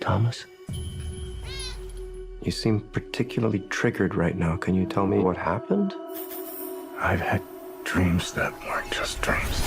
Thomas? You seem particularly triggered right now. Can you tell me what happened? I've had dreams that weren't just dreams.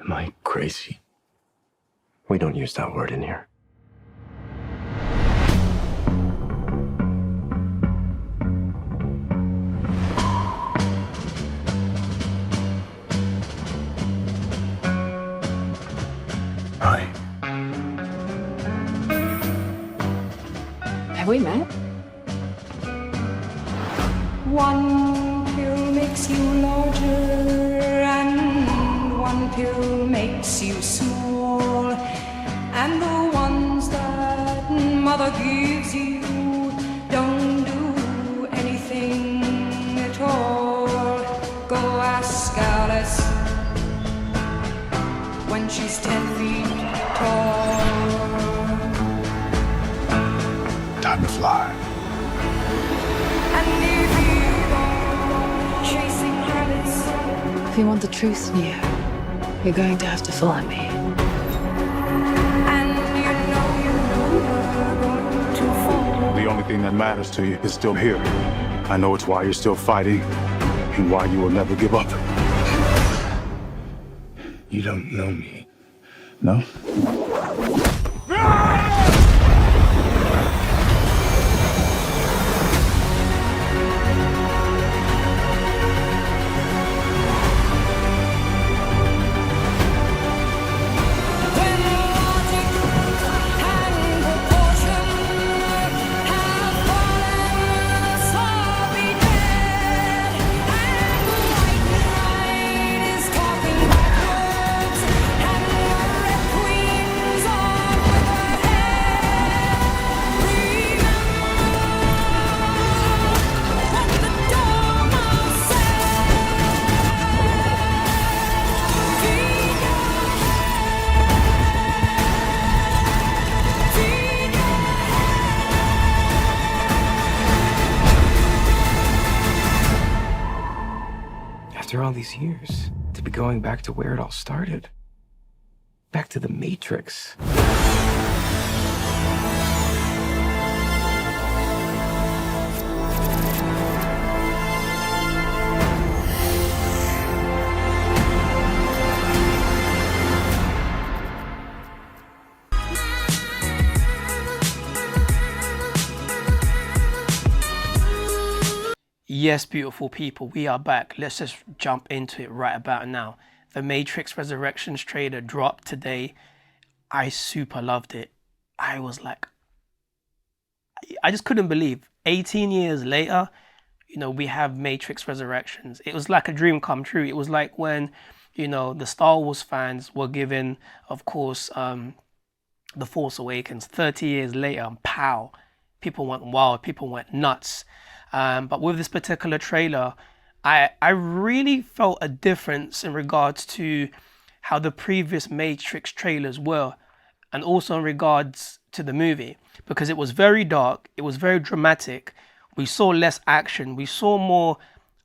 Am I crazy? We don't use that word in here. Hi. Have we met? One pill makes you larger and one pill makes you small, and the ones that mother gives you don't do anything at all. Go ask Alice when she's 10 feet tall. Time to fly. And if you go chasing rabbits, If you want the truth, Neo, you're going to have to follow me. and you know you're going to fall. The only thing that matters to you is still here. I know it's why you're still fighting and why you will never give up. You don't know me. No? When logic and proportion have fallen, so be dead. And the white knight is talking backwards, and the red queens are with her head. Remember what the Dormouse After all these years, to be going back to where it all started. Back to the Matrix. Yes, beautiful people, we are back. Let's just jump into it right about now. The Matrix Resurrections trailer dropped today. I super loved it. I was like, I just couldn't believe 18 years later, we have Matrix Resurrections. It was like a dream come true. It was like when, the Star Wars fans were given, of course, The Force Awakens. 30 years later, pow, people went wild, people went nuts. But with this particular trailer, I really felt a difference in regards to how the previous Matrix trailers were, and also in regards to the movie, because it was very dark, it was very dramatic. We saw less action, we saw more,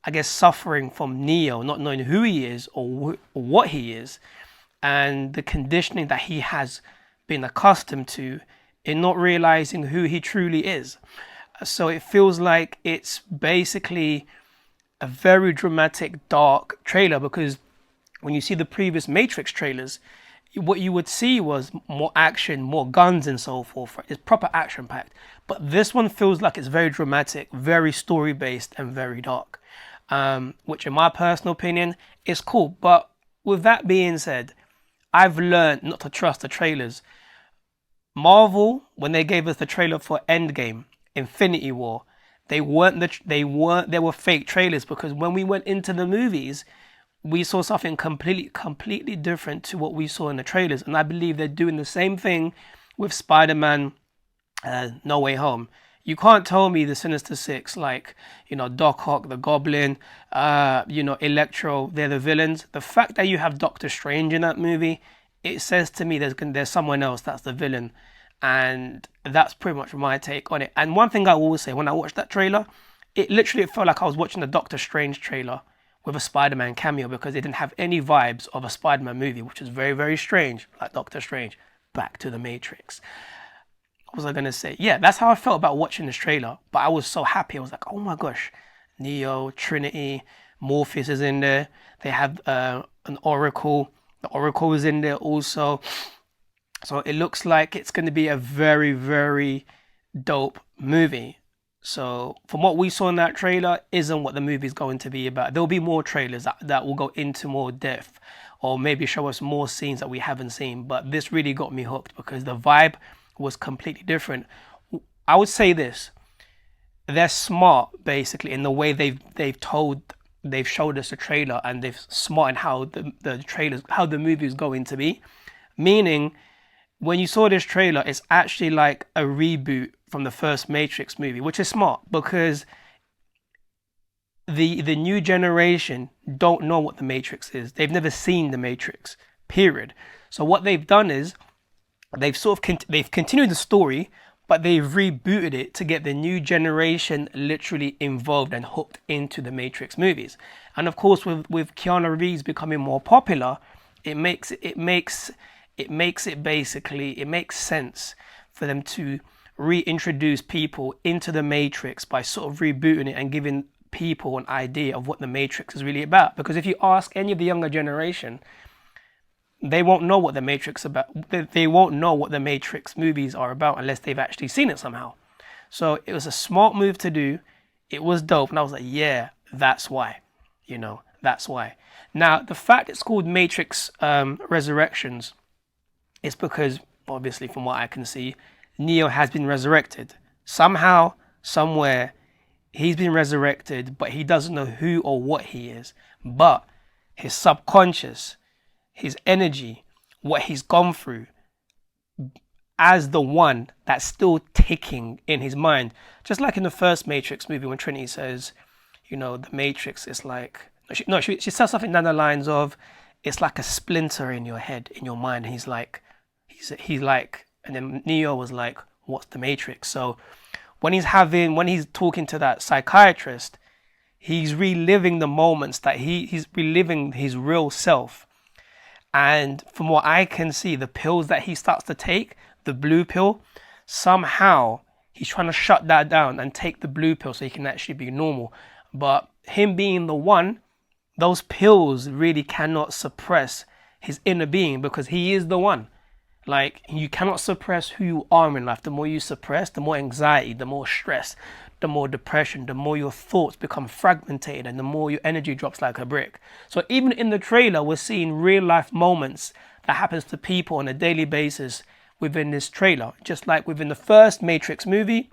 I guess, suffering from Neo, not knowing who he is or what he is, and the conditioning that he has been accustomed to in not realizing who he truly is. So it feels like it's basically a very dramatic, dark trailer, because when you see the previous Matrix trailers, what you would see was more action, more guns and so forth. It's proper action packed. But this one feels like it's very dramatic, very story based and very dark, which in my personal opinion is cool. But with that being said, I've learned not to trust the trailers. Marvel, when they gave us the trailer for Endgame, Infinity War, they were fake trailers, because when we went into the movies, we saw something completely different to what we saw in the trailers. And I believe they're doing the same thing with Spider-Man No Way Home. You can't tell me the Sinister Six, like, Doc Ock, the Goblin, Electro, they're the villains. The fact that you have Doctor Strange in that movie, it says to me there's someone else that's the villain. And that's pretty much my take on it. And one thing I will say, when I watched that trailer, it literally felt like I was watching the Doctor Strange trailer with a Spider-Man cameo because it didn't have any vibes of a Spider-Man movie, which is very, very strange, like Doctor Strange. Back to the Matrix. What was I going to say? Yeah, that's how I felt about watching this trailer. But I was so happy. I was like, oh my gosh, Neo, Trinity, Morpheus is in there. They have an Oracle. The Oracle is in there also. So it looks like it's going to be a very, very dope movie. So from what we saw in that trailer, isn't what the movie is going to be about. There'll be more trailers that will go into more depth, or maybe show us more scenes that we haven't seen. But this really got me hooked because the vibe was completely different. I would say this: they're smart, basically, in the way they've showed us the trailer, and they've smart in how how the movie is going to be. Meaning, when you saw this trailer, it's actually like a reboot from the first Matrix movie, which is smart because the new generation don't know what the Matrix is. They've never seen the Matrix, period. So what they've done is they've they've continued the story, but they've rebooted it to get the new generation literally involved and hooked into the Matrix movies. And of course, with Keanu Reeves becoming more popular, it makes sense for them to reintroduce people into the Matrix by sort of rebooting it and giving people an idea of what the Matrix is really about. Because if you ask any of the younger generation, they won't know what the Matrix about. They won't know what the Matrix movies are about unless they've actually seen it somehow. So it was a smart move to do. It was dope, and I was like, yeah, that's why. That's why. Now the fact it's called Matrix Resurrections is because, obviously, from what I can see, Neo has been resurrected somehow, somewhere. He's been resurrected, but he doesn't know who or what he is. But his subconscious, his energy, what he's gone through, as the one that's still ticking in his mind. Just like in the first Matrix movie when Trinity says, the Matrix is like... she says something down the lines of, it's like a splinter in your head, in your mind. And he's like... And then Neo was like, what's the Matrix? So when he's talking to that psychiatrist, he's reliving the moments that he's reliving his real self. And from what I can see, the pills that he starts to take, the blue pill, somehow he's trying to shut that down and take the blue pill so he can actually be normal. But him being the one, those pills really cannot suppress his inner being because he is the one. Like, you cannot suppress who you are in life. The more you suppress, the more anxiety, the more stress, the more depression, the more your thoughts become fragmented, and the more your energy drops like a brick. So even in the trailer, we're seeing real life moments that happens to people on a daily basis within this trailer. Just like within the first Matrix movie,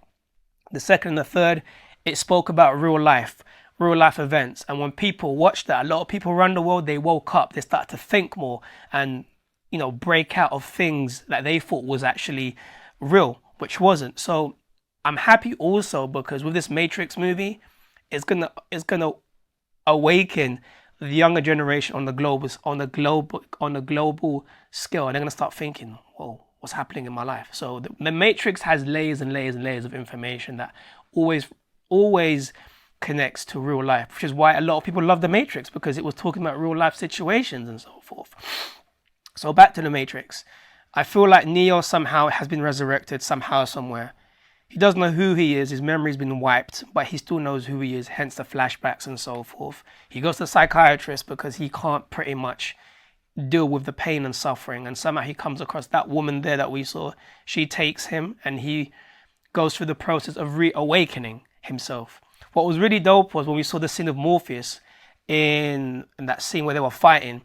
the second and the third, it spoke about real life events. And when people watched that, a lot of people around the world, they woke up, they started to think more and break out of things that they thought was actually real, which wasn't. So I'm happy also because with this Matrix movie, it's gonna awaken the younger generation on the global scale, and they're gonna start thinking, whoa, what's happening in my life? So the Matrix has layers and layers and layers of information that always connects to real life, which is why a lot of people love the Matrix, because it was talking about real life situations and so forth. So back to the Matrix. I feel like Neo somehow has been resurrected somehow, somewhere. He doesn't know who he is. His memory's been wiped, but he still knows who he is, hence the flashbacks and so forth. He goes to the psychiatrist because he can't pretty much deal with the pain and suffering. And somehow he comes across that woman there that we saw. She takes him and he goes through the process of reawakening himself. What was really dope was when we saw the scene of Morpheus in that scene where they were fighting.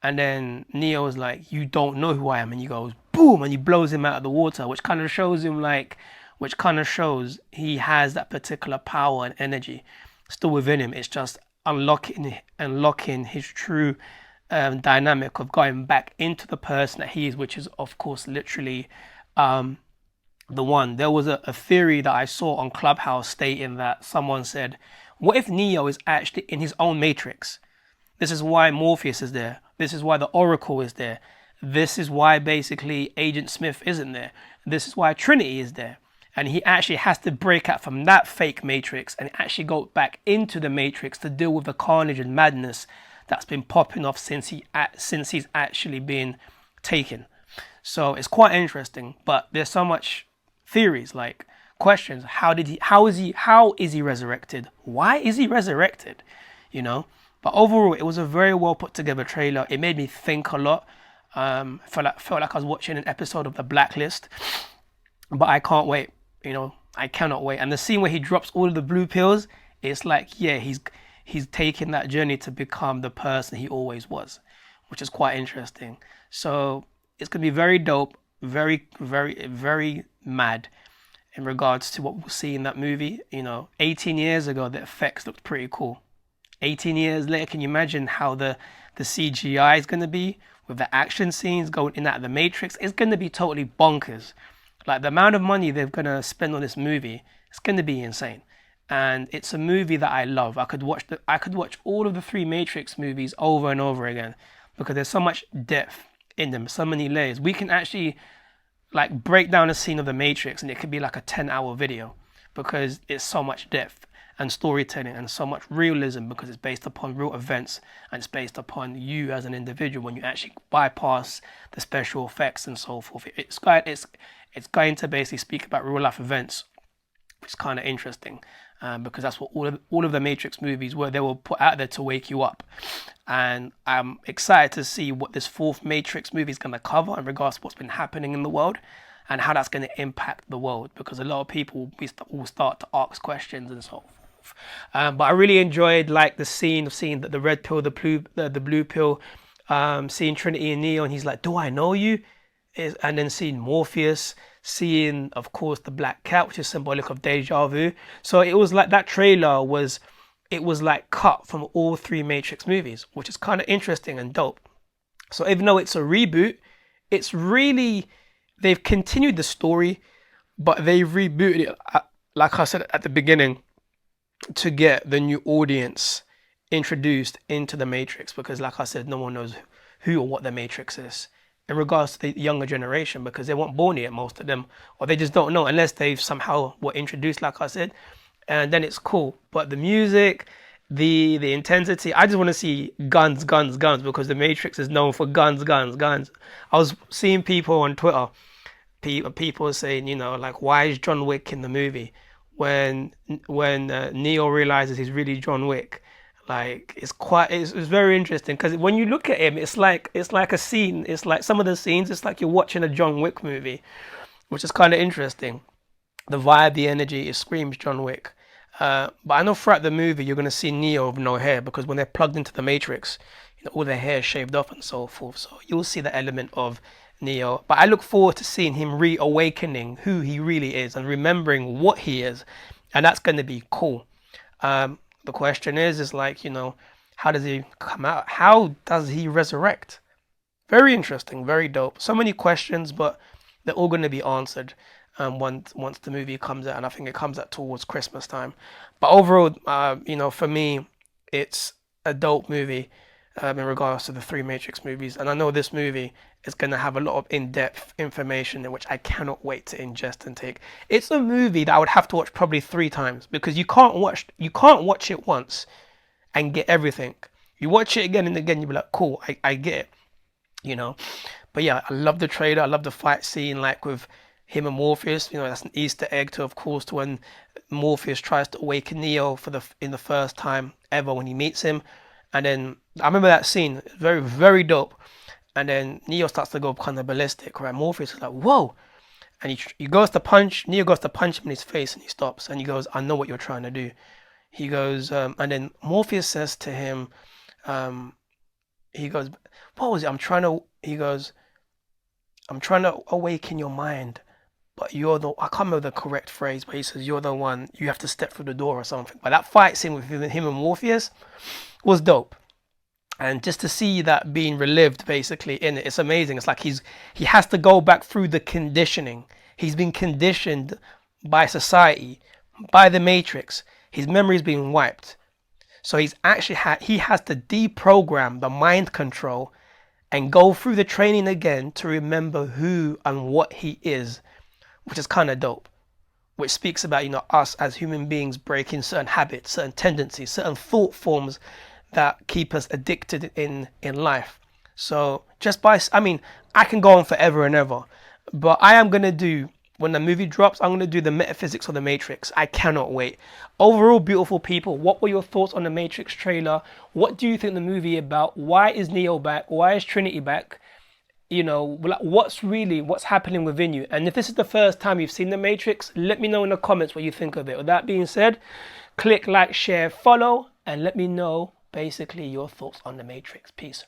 And then Neo was like, you don't know who I am. And he goes, boom, and he blows him out of the water, which kind of shows he has that particular power and energy still within him. It's just unlocking his true dynamic of going back into the person that he is, which is, of course, literally the one. There was a theory that I saw on Clubhouse stating that someone said, what if Neo is actually in his own Matrix? This is why Morpheus is there. This is why the Oracle is there. This is why basically Agent Smith isn't there. This is why Trinity is there. And he actually has to break out from that fake Matrix and actually go back into the Matrix to deal with the carnage and madness that's been popping off since he's actually been taken. So it's quite interesting, but there's so much theories, like questions. How is he resurrected? Why is he resurrected? You know? But overall, it was a very well put together trailer. It made me think a lot. Felt like I was watching an episode of The Blacklist, but I can't wait. You know, I cannot wait. And the scene where he drops all of the blue pills, it's like, yeah, he's taking that journey to become the person he always was, which is quite interesting. So it's gonna be very dope, very, very, very mad in regards to what we'll see in that movie. You know, 18 years ago, the effects looked pretty cool. 18 years later, can you imagine how the CGI is gonna be with the action scenes going in and out of the Matrix? It's gonna be totally bonkers. Like, the amount of money they're gonna spend on this movie, it's gonna be insane. And it's a movie that I love. I could watch all of the 3 Matrix movies over and over again because there's so much depth in them, so many layers. We can actually like break down a scene of the Matrix and it could be like a 10-hour video because it's so much depth and storytelling and so much realism because it's based upon real events and it's based upon you as an individual when you actually bypass the special effects and so forth. It's going to basically speak about real life events, which is kind of interesting because that's what all of the Matrix movies were. They were put out there to wake you up, and I'm excited to see what this 4th Matrix movie is going to cover in regards to what's been happening in the world and how that's going to impact the world, because a lot of people will start to ask questions and so forth. But I really enjoyed like the scene of seeing the red pill, the blue pill, seeing Trinity and Neo, and he's like, "Do I know you?" And then seeing Morpheus, seeing, of course, the black cat, which is symbolic of deja vu. So it was like that trailer was like cut from all 3 Matrix movies, which is kind of interesting and dope. So even though it's a reboot, it's really, they've continued the story, but they've rebooted it, like I said at the beginning, to get the new audience introduced into the Matrix, because like I said, no one knows who or what the Matrix is in regards to the younger generation, because they weren't born yet, most of them, or they just don't know unless they've somehow were introduced, like I said, and then it's cool. But the music, the intensity, I just want to see guns, because the Matrix is known for guns. I was seeing people on Twitter, people saying, you know, like, why is John Wick in the movie when Neo realizes he's really John Wick? Like, it's very interesting because when you look at him, it's like a scene. It's like some of the scenes, it's like you're watching a John Wick movie, which is kind of interesting. The vibe, the energy, it screams John Wick. But I know throughout the movie you're gonna see Neo with no hair, because when they're plugged into the Matrix, you know, all their hair is shaved off and so forth. So you'll see the element of Neo. But I look forward to seeing him reawakening who he really is and remembering what he is, and that's gonna be cool. The question is like, you know, how does he come out? How does he resurrect? Very interesting, very dope. So many questions, but they're all going to be answered once the movie comes out, and I think it comes out towards Christmas time. But overall, you know, for me, it's a dope movie in regards to the 3 Matrix movies, and I know this movie is going to have a lot of in-depth information in which I cannot wait to ingest and take. It's a movie that I would have to watch probably 3 times, because you can't watch it once and get everything. You watch it again and again, you'll be like, cool, I get it, you know. But yeah, I love the trailer. I love the fight scene, like with him and Morpheus. You know, that's an Easter egg to when Morpheus tries to awaken Neo in the first time ever when he meets him. And then I remember that scene, very, very dope. And then Neo starts to go kind of ballistic, right? Morpheus is like, whoa. And he goes to punch, Neo goes to punch him in his face, and he stops. And he goes, I know what you're trying to do. He goes, and then Morpheus says to him, he goes, what was it? He goes, I'm trying to awaken your mind, but I can't remember the correct phrase, but he says, you're the one, you have to step through the door or something. But that fight scene with him and Morpheus was dope. And just to see that being relived basically in it, it's amazing. It's like he has to go back through the conditioning. He's been conditioned by society, by the Matrix. His memory's been wiped. So he has to deprogram the mind control and go through the training again to remember who and what he is, which is kind of dope. which speaks about, you know, us as human beings breaking certain habits, certain tendencies, certain thought forms that keep us addicted in life. So just by, I mean, I can go on forever and ever, but I am going to do, when the movie drops, I'm going to do the metaphysics of the Matrix. I cannot wait. Overall, beautiful people, what were your thoughts on the Matrix trailer? What do you think the movie about? Why is Neo back? Why is Trinity back? You know, what's happening within you? And if this is the first time you've seen the Matrix, let me know in the comments what you think of it. With that being said, click like, share, follow, and let me know basically your thoughts on the Matrix. Peace.